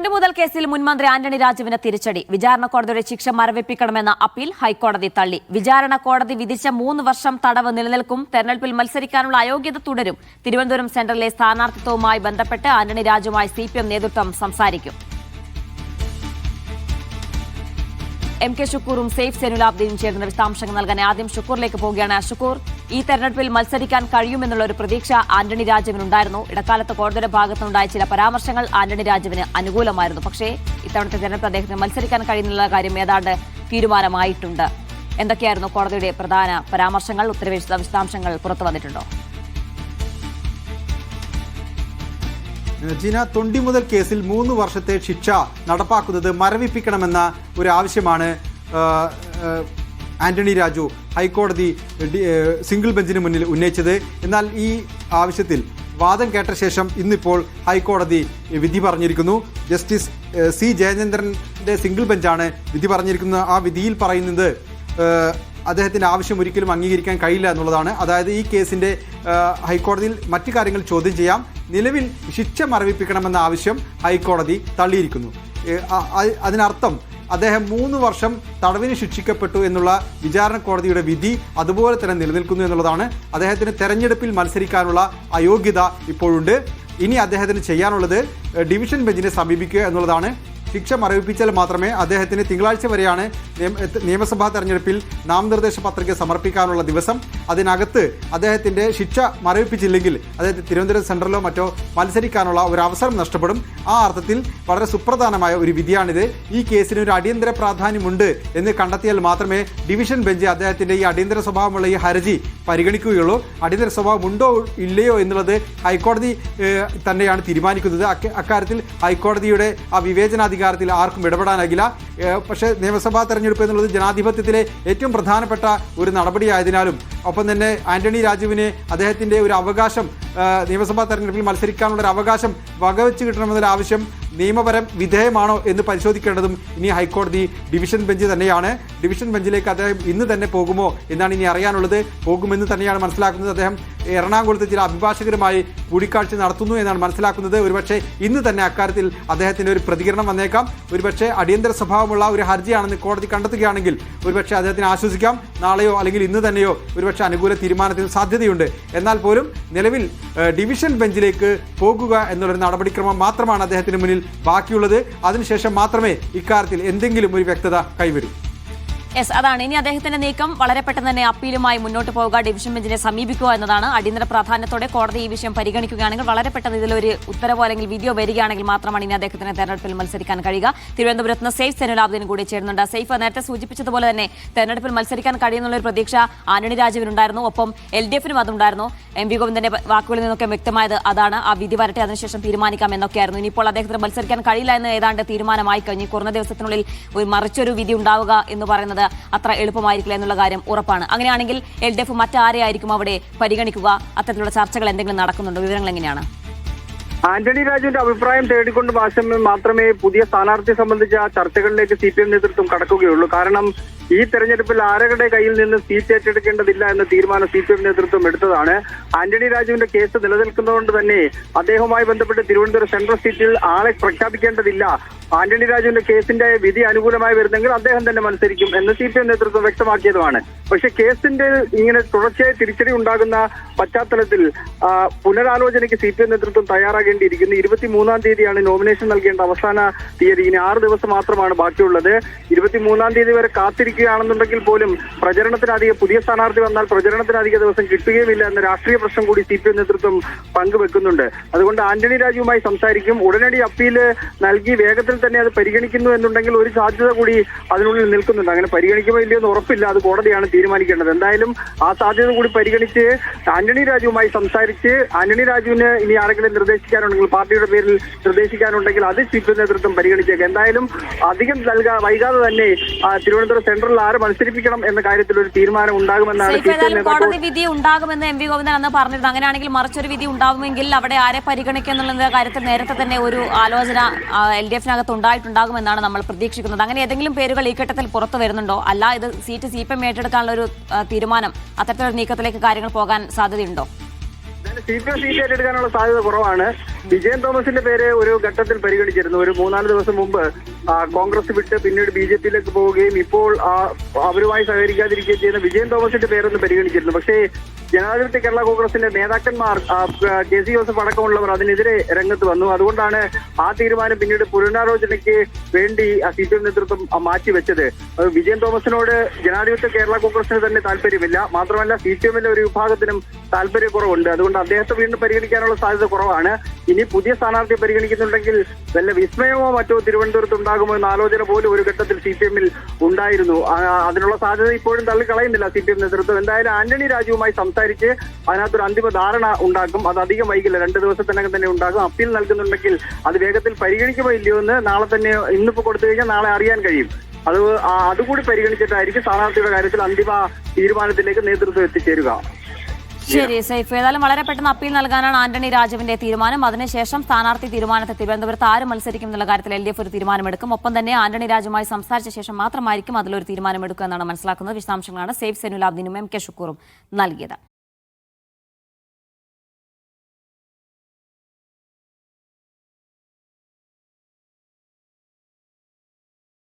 തൊണ്ടിമുതൽ കേസിൽ മുൻമന്ത്രി ആന്റണി രാജുവിന് തിരിച്ചടി. വിചാരണ കോടതിയുടെ ശിക്ഷ മരവിപ്പിക്കണമെന്ന അപ്പീൽ ഹൈക്കോടതി തള്ളി. വിചാരണ കോടതി വിധിച്ച 3 വർഷം തടവ് നിലനിൽക്കും. തെരഞ്ഞെടുപ്പിൽ മത്സരിക്കാനുള്ള അയോഗ്യത തുടരും. തിരുവനന്തപുരം സെന്ററിലെ സ്ഥാനാർത്ഥിത്വവുമായി ബന്ധപ്പെട്ട് ആന്റണി രാജുവുമായി CPM നേതൃത്വം സംസാരിക്കും. MK ഷുക്കൂറും സെയ്ഫ് സൈനുലാബ്ദീനും ചേർന്ന വിശദാംശങ്ങൾ നൽകാൻ ആദ്യം ഷുക്കൂറിലേക്ക് പോവുകയാണ്. ഷുക്കൂർ, ഈ തെരഞ്ഞെടുപ്പിൽ മത്സരിക്കാൻ കഴിയുമെന്നുള്ള ഒരു പ്രതീക്ഷ ആന്റണി രാജുവിനുണ്ടായിരുന്നു. ഇടക്കാലത്ത് കോടതിയുടെ ഭാഗത്തുനിന്നുണ്ടായ ചില പരാമർശങ്ങൾ ആന്റണി രാജുവിന് അനുകൂലമായിരുന്നു. പക്ഷേ ഇത്തവണത്തെ തെരഞ്ഞെടുപ്പ് അദ്ദേഹത്തിന് മത്സരിക്കാൻ കഴിയുന്നുള്ള കാര്യം ഏതാണ്ട് തീരുമാനമായിട്ടുണ്ട്. എന്തൊക്കെയായിരുന്നു കോടതിയുടെ പ്രധാന പരാമർശങ്ങൾ? ഉത്തരവിൽ വിശദാംശങ്ങൾ പുറത്തു വന്നിട്ടുണ്ടോ? ജീന, തൊണ്ടിമുതൽ കേസിൽ 3 വർഷത്തെ ശിക്ഷ നടപ്പാക്കുന്നത് മരവിപ്പിക്കണമെന്ന ഒരു ആവശ്യമാണ് ആന്റണി രാജു ഹൈക്കോടതി സിംഗിൾ ബെഞ്ചിന് മുന്നിൽ ഉന്നയിച്ചത്. എന്നാൽ ഈ ആവശ്യത്തിൽ വാദം കേട്ട ശേഷം ഇന്നിപ്പോൾ ഹൈക്കോടതി വിധി പറഞ്ഞിരിക്കുന്നു. ജസ്റ്റിസ് C ജയചന്ദ്രൻ്റെ സിംഗിൾ ബെഞ്ചാണ് വിധി പറഞ്ഞിരിക്കുന്നത്. ആ വിധിയിൽ പറയുന്നത് അദ്ദേഹത്തിൻ്റെ ആവശ്യം ഒരിക്കലും അംഗീകരിക്കാൻ കഴിയില്ല എന്നുള്ളതാണ്. അതായത് ഈ കേസിൻ്റെ ഹൈക്കോടതിയിൽ മറ്റു കാര്യങ്ങൾ ചോദ്യം ചെയ്യാം. നിലവിൽ ശിക്ഷ മരവിപ്പിക്കണമെന്ന ആവശ്യം ഹൈക്കോടതി തള്ളിയിരിക്കുന്നു. അതിനർത്ഥം അദ്ദേഹം 3 വർഷം തടവിന് ശിക്ഷിക്കപ്പെട്ടു എന്നുള്ള വിചാരണ കോടതിയുടെ വിധി അതുപോലെ തന്നെ നിലനിൽക്കുന്നു എന്നുള്ളതാണ്. അദ്ദേഹത്തിന് തെരഞ്ഞെടുപ്പിൽ മത്സരിക്കാനുള്ള അയോഗ്യത ഇപ്പോഴുണ്ട്. ഇനി അദ്ദേഹത്തിന് ചെയ്യാനുള്ളത് ഡിവിഷൻ ബെഞ്ചിനെ സമീപിക്കുക എന്നുള്ളതാണ്. ശിക്ഷ മരവിപ്പിച്ചാൽ മാത്രമേ അദ്ദേഹത്തിന് തിങ്കളാഴ്ച വരെയാണ് നിയമസഭാ തെരഞ്ഞെടുപ്പിൽ നാമനിർദ്ദേശ പത്രിക സമർപ്പിക്കാനുള്ള ദിവസം. അതിനകത്ത് അദ്ദേഹത്തിൻ്റെ ശിക്ഷ മരവിപ്പിച്ചില്ലെങ്കിൽ അദ്ദേഹത്തിന് തിരുവനന്തപുരം സെൻട്രലിലോ മറ്റോ മത്സരിക്കാനുള്ള ഒരു അവസരം നഷ്ടപ്പെടും. ആ അർത്ഥത്തിൽ വളരെ സുപ്രധാനമായ ഒരു വിധിയാണിത്. ഈ കേസിന് ഒരു അടിയന്തര പ്രാധാന്യമുണ്ട് എന്ന് കണ്ടെത്തിയാൽ മാത്രമേ ഡിവിഷൻ ബെഞ്ച് അദ്ദേഹത്തിൻ്റെ ഈ അടിയന്തര സ്വഭാവമുള്ള ഈ ഹർജി പരിഗണിക്കുകയുള്ളൂ. അടിയന്തര സ്വഭാവം ഉണ്ടോ ഇല്ലയോ എന്നുള്ളത് ഹൈക്കോടതി തന്നെയാണ് തീരുമാനിക്കുന്നത്. അക്കാര്യത്തിൽ ഹൈക്കോടതിയുടെ ആ വിവേചനാധികാരത്തിൽ ആർക്കും ഇടപെടാനാകില്ല. പക്ഷേ നിയമസഭാ തെരഞ്ഞെടുപ്പ് എന്നുള്ളത് ജനാധിപത്യത്തിലെ ഏറ്റവും പ്രധാനപ്പെട്ട ഒരു നടപടിയായതിനാലും ഒപ്പം തന്നെ ആന്റണി രാജുവിന് അദ്ദേഹത്തിൻ്റെ ഒരു അവകാശം നിയമസഭാ തെരഞ്ഞെടുപ്പിൽ മത്സരിക്കാനുള്ള ഒരു അവകാശം വകവെച്ച് കിട്ടണമെന്നൊരു ആവശ്യം നിയമപരം വിധേയമാണോ എന്ന് പരിശോധിക്കേണ്ടതും ഇനി ഹൈക്കോടതി ഡിവിഷൻ ബെഞ്ച് തന്നെയാണ്. ഡിവിഷൻ ബെഞ്ചിലേക്ക് അദ്ദേഹം ഇന്ന് തന്നെ പോകുമോ എന്നാണ് ഇനി അറിയാനുള്ളത്. പോകുമെന്ന് തന്നെയാണ് മനസ്സിലാക്കുന്നത്. അദ്ദേഹം എറണാകുളത്ത് ചില അഭിഭാഷകരുമായി കൂടിക്കാഴ്ച നടത്തുന്നു എന്നാണ് മനസ്സിലാക്കുന്നത്. ഒരുപക്ഷെ ഇന്ന് തന്നെ അക്കാര്യത്തിൽ അദ്ദേഹത്തിൻ്റെ ഒരു പ്രതികരണം വന്നേക്കാം. ഒരുപക്ഷെ അടിയന്തര സ്വഭാവമുള്ള ഒരു ഹർജിയാണെന്ന് കോടതി കണ്ടെത്തുകയാണെങ്കിൽ ഒരുപക്ഷെ അദ്ദേഹത്തിന് ആശ്വസിക്കാം. നാളെയോ അല്ലെങ്കിൽ ഇന്ന് തന്നെയോ ഒരുപക്ഷെ അനുകൂല തീരുമാനത്തിന് സാധ്യതയുണ്ട്. എന്നാൽ പോലും നിലവിൽ ഡിവിഷൻ ബെഞ്ചിലേക്ക് പോകുക എന്നുള്ളൊരു നടപടിക്രമം മാത്രമാണ് അദ്ദേഹത്തിന് മുന്നിൽ ബാക്കിയുള്ളത്. അതിനുശേഷം മാത്രമേ ഇക്കാര്യത്തിൽ എന്തെങ്കിലും ഒരു വ്യക്തത കൈവരൂ. അതാണ് ഇനി അദ്ദേഹത്തിന്റെ നീക്കം. വളരെ പെട്ടെന്ന് തന്നെ അപ്പീലുമായി മുന്നോട്ട് പോവുക, ഡിവിഷൻ ബെഞ്ചിനെ സമീപിക്കുക എന്നതാണ്. അടിയന്തര പ്രാധാന്യത്തോടെ കോടതി ഈ വിഷയം പരിഗണിക്കുകയാണെങ്കിൽ വളരെ പെട്ടെന്ന് ഇതിലൊരു ഉത്തരവോ അല്ലെങ്കിൽ വിധിയോ വരികയാണെങ്കിൽ മാത്രമാണ് ഇനി അദ്ദേഹത്തിന് തെരഞ്ഞെടുപ്പിൽ മത്സരിക്കാൻ കഴിയുക. തിരുവനന്തപുരത്ത് നിന്ന് സെയ്ഫ് സൈനുലാബ്ദീൻ കൂടി ചേരുന്നുണ്ട്. സെയ്ഫ്, നേരത്തെ സൂചിപ്പിച്ചതുപോലെ തന്നെ തെരഞ്ഞെടുപ്പിൽ മത്സരിക്കാൻ കഴിയുന്നുള്ള ഒരു പ്രതീക്ഷ ആന്റണി രാജുവിനുണ്ടായിരുന്നു. ഒപ്പം LDFനും അതുണ്ടായിരുന്നു. MV ഗോവിന്ദന്റെ വാക്കുകളിൽ നിന്നൊക്കെ വ്യക്തമായത് അതാണ്. ആ വിധി വരട്ടെ, അതിനുശേഷം തീരുമാനിക്കാം എന്നൊക്കെയായിരുന്നു. ഇനിയിപ്പോൾ അദ്ദേഹത്തിന് മത്സരിക്കാൻ കഴിയില്ല എന്ന് ഏതാണ്ട് തീരുമാനമായി കഴിഞ്ഞു. കുറഞ്ഞ ദിവസത്തിനുള്ളിൽ മറിച്ചൊരു വിധി ഉണ്ടാവുക എന്ന് പറയുന്നത് അത്ര എളുപ്പമായിരിക്കില്ല എന്നുള്ള കാര്യം ഉറപ്പാണ്. അങ്ങനെയാണെങ്കിൽ LDF മറ്റാരെയായിരിക്കും അവിടെ പരിഗണിക്കുക? അത്തരത്തിലുള്ള ചർച്ചകൾ എന്തെങ്കിലും നടക്കുന്നുണ്ടോ? വിവരങ്ങൾ എങ്ങനെയാണ്? ആന്റണി രാജുവിന്റെ അഭിപ്രായം തേടിക്കൊണ്ട് മാത്രമേ പുതിയ സ്ഥാനാർത്ഥിയെ സംബന്ധിച്ച ചർച്ചകളിലേക്ക് CPM നേതൃത്വം കടക്കുകയുള്ളൂ. കാരണം ഈ തെരഞ്ഞെടുപ്പിൽ ആരുടെ കയ്യിൽ നിന്ന് സീറ്റ് ഏറ്റെടുക്കേണ്ടതില്ല എന്ന തീരുമാനം CPM നേതൃത്വം എടുത്തതാണ്. ആന്റണി രാജുവിന്റെ കേസ് നിലനിൽക്കുന്നതുകൊണ്ട് തന്നെ അദ്ദേഹവുമായി ബന്ധപ്പെട്ട് തിരുവനന്തപുരം സെൻട്രൽ സീറ്റിൽ ആളെ പ്രഖ്യാപിക്കേണ്ടതില്ല. ആന്റണി രാജുവിന്റെ കേസിന്റെ വിധി അനുകൂലമായി വരുന്നെങ്കിൽ അദ്ദേഹം തന്നെ മത്സരിക്കും എന്ന് CPM നേതൃത്വം വ്യക്തമാക്കിയതുമാണ്. പക്ഷെ കേസിന്റെ ഇങ്ങനെ തുടർച്ചയായി തിരിച്ചടി ഉണ്ടാകുന്ന പശ്ചാത്തലത്തിൽ പുനരാലോചനയ്ക്ക് CPM നേതൃത്വം തയ്യാറാകേണ്ടിയിരിക്കുന്നു. 23-ാം തീയതിയാണ് നോമിനേഷൻ നൽകേണ്ട അവസാന തീയതി. ഇനി 6 ദിവസം മാത്രമാണ് ബാക്കിയുള്ളത്. 23-ാം തീയതി വരെ കാത്തിരിക്കുകയാണെന്നുണ്ടെങ്കിൽ പോലും പ്രചരണത്തിനധികം പുതിയ സ്ഥാനാർത്ഥി വന്നാൽ പ്രചരണത്തിനധിക ദിവസം കിട്ടുകയുമില്ല എന്ന രാഷ്ട്രീയ പ്രശ്നം കൂടി CPM നേതൃത്വം പങ്കുവെക്കുന്നുണ്ട്. അതുകൊണ്ട് ആന്റണി രാജുവുമായി സംസാരിക്കും. ഉടനടി അപ്പീല് നൽകി വേഗത്തിൽ തന്നെ അത് പരിഗണിക്കുന്നു എന്നുണ്ടെങ്കിൽ ഒരു സാധ്യത കൂടി അതിനുള്ളിൽ നിൽക്കുന്നുണ്ട്. അങ്ങനെ പരിഗണിക്കുമോ ഇല്ലയോ എന്ന് ഉറപ്പില്ല. അത് കോടതിയാണ് തീരുമാനിക്കേണ്ടത്. എന്തായാലും ആ സാധ്യത കൂടി പരിഗണിച്ച് ആന്റണി രാജുവുമായി സംസാരിച്ച് ആന്റണി രാജുവിന് ഇനി ആരെങ്കിലും നിർദ്ദേശിക്കാനുണ്ടെങ്കിൽ, പാർട്ടിയുടെ പേരിൽ നിർദ്ദേശിക്കാനുണ്ടെങ്കിൽ അത് CPM നേതൃത്വം പരിഗണിച്ചേക്കാം. എന്തായാലും അധികം വൈകാതെ തന്നെ തിരുവനന്തപുരം സെൻട്രലിൽ ആരെ മത്സരിപ്പിക്കണം എന്ന കാര്യത്തിൽ ഒരു തീരുമാനം ഉണ്ടാകുമെന്നാണ് കോടതി വിധി ഉണ്ടാകുമെന്ന് MV ഗോവിന്ദൻ അന്ന് പറഞ്ഞിരുന്നു. അങ്ങനെയാണെങ്കിൽ മറിച്ചൊരു വിധി ഉണ്ടാകുമെങ്കിൽ അവിടെ ആരെ പരിഗണിക്കുക എന്നുള്ള കാര്യത്തിൽ നേരത്തെ തന്നെ ഒരു ആലോചന LDFനകത്ത് ഉണ്ടായിട്ടുണ്ടാകുമെന്നാണ് നമ്മൾ പ്രതീക്ഷിക്കുന്നത്. അങ്ങനെ ഏതെങ്കിലും പേരുകൾ ഈ ഘട്ടത്തിൽ പുറത്തു വരുന്നുണ്ടോ? അല്ല ഇത് സീറ്റ് CPM ഏറ്റെടുക്കാനുള്ള ഒരു തീരുമാനം, അത്തരത്തിലൊരു നീക്കത്തിലേക്ക് കാര്യങ്ങൾ പോകാൻ സാധ്യതയുണ്ടോ? CPM സീറ്റ് ഏറ്റെടുക്കാനുള്ള സാധ്യത കുറവാണ്. വിജയൻ തോമസിന്റെ പേര് ഒരു ഘട്ടത്തിൽ പരിഗണിച്ചിരുന്നു. ഒരു 3-4 ദിവസം മുമ്പ് കോൺഗ്രസ് വിട്ട് പിന്നീട് BJP-യിലേക്ക് പോവുകയും ഇപ്പോൾ അവരുമായി സഹകരിക്കാതിരിക്കുകയും ചെയ്യുന്ന വിജയൻ തോമസിന്റെ പേരൊന്ന് പരിഗണിച്ചിരുന്നു. പക്ഷേ ജനാധിപത്യ കേരള കോൺഗ്രസിന്റെ നേതാക്കന്മാർ KC ജോസഫ് അടക്കമുള്ളവർ അതിനെതിരെ രംഗത്ത് വന്നു. അതുകൊണ്ടാണ് ആ തീരുമാനം പിന്നീട് പുനരാലോചനയ്ക്ക് വേണ്ടി CPM നേതൃത്വം മാറ്റിവെച്ചത്. വിജയൻ തോമസിനോട് ജനാധിപത്യ കേരള കോൺഗ്രസിന് തന്നെ താല്പര്യമില്ല. മാത്രമല്ല CPM-ലെ ഒരു വിഭാഗത്തിനും താല്പര്യക്കുറവുണ്ട്. അതുകൊണ്ട് അദ്ദേഹത്തെ വീണ്ടും പരിഗണിക്കാനുള്ള സാധ്യത കുറവാണ്. ഇനി പുതിയ സ്ഥാനാർത്ഥിയെ പരിഗണിക്കുന്നുണ്ടെങ്കിൽ വല്ല വിസ്മയമോ മറ്റോ തിരുവനന്തപുരത്ത് ഉണ്ടാകുമോ എന്ന ആലോചന പോലും ഒരു ഘട്ടത്തിൽ CPM-ൽ ഉണ്ടായിരുന്നു. അതിനുള്ള സാധ്യത ഇപ്പോഴും തള്ളിക്കളയുന്നില്ല CPM നേതൃത്വം. എന്തായാലും ആന്റണി രാജുവുമായി സംസാരിച്ച് അതിനകത്തൊരു അന്തിമ ധാരണ ഉണ്ടാക്കും. അത് അധികം വൈകില്ല, 2 ദിവസത്തിനകം തന്നെ ഉണ്ടാകും. അപ്പീൽ നൽകുന്നുണ്ടെങ്കിൽ അത് വേഗത്തിൽ പരിഗണിക്കുമോ ഇല്ലയോ എന്ന് നാളെ തന്നെ, ഇന്നിപ്പോ കൊടുത്തു കഴിഞ്ഞാൽ നാളെ അറിയാൻ കഴിയും. അതുകൂടി പരിഗണിച്ചിട്ടായിരിക്കും സ്ഥാനാർത്ഥിയുടെ കാര്യത്തിൽ അന്തിമ തീരുമാനത്തിലേക്ക് നേതൃത്വം എത്തിച്ചേരുക. ശരി സൈഫ്, ഏതായാലും വളരെ പെട്ടെന്ന് അപ്പീൽ നൽകാനാണ് ആന്റണി രാജുവിന്റെ തീരുമാനം. അതിനുശേഷം സ്ഥാനാർത്ഥി തീരുമാനത്തെ തിരുവനന്തപുരത്ത് ആര് മത്സരിക്കും എന്നുള്ള കാര്യത്തിൽ LDF ഒരു തീരുമാനമെടുക്കും. ഒപ്പം തന്നെ ആന്റണി രാജുമായി സംസാരിച്ച ശേഷം മാത്രമായിരിക്കും അതിലൊരു തീരുമാനമെടുക്കുക എന്നാണ് മനസ്സിലാക്കുന്നത്. വിശദാംശങ്ങളാണ് സേഫ് സെനുലാബ്ദീനും MK ഷുക്കൂറും നൽകിയത്.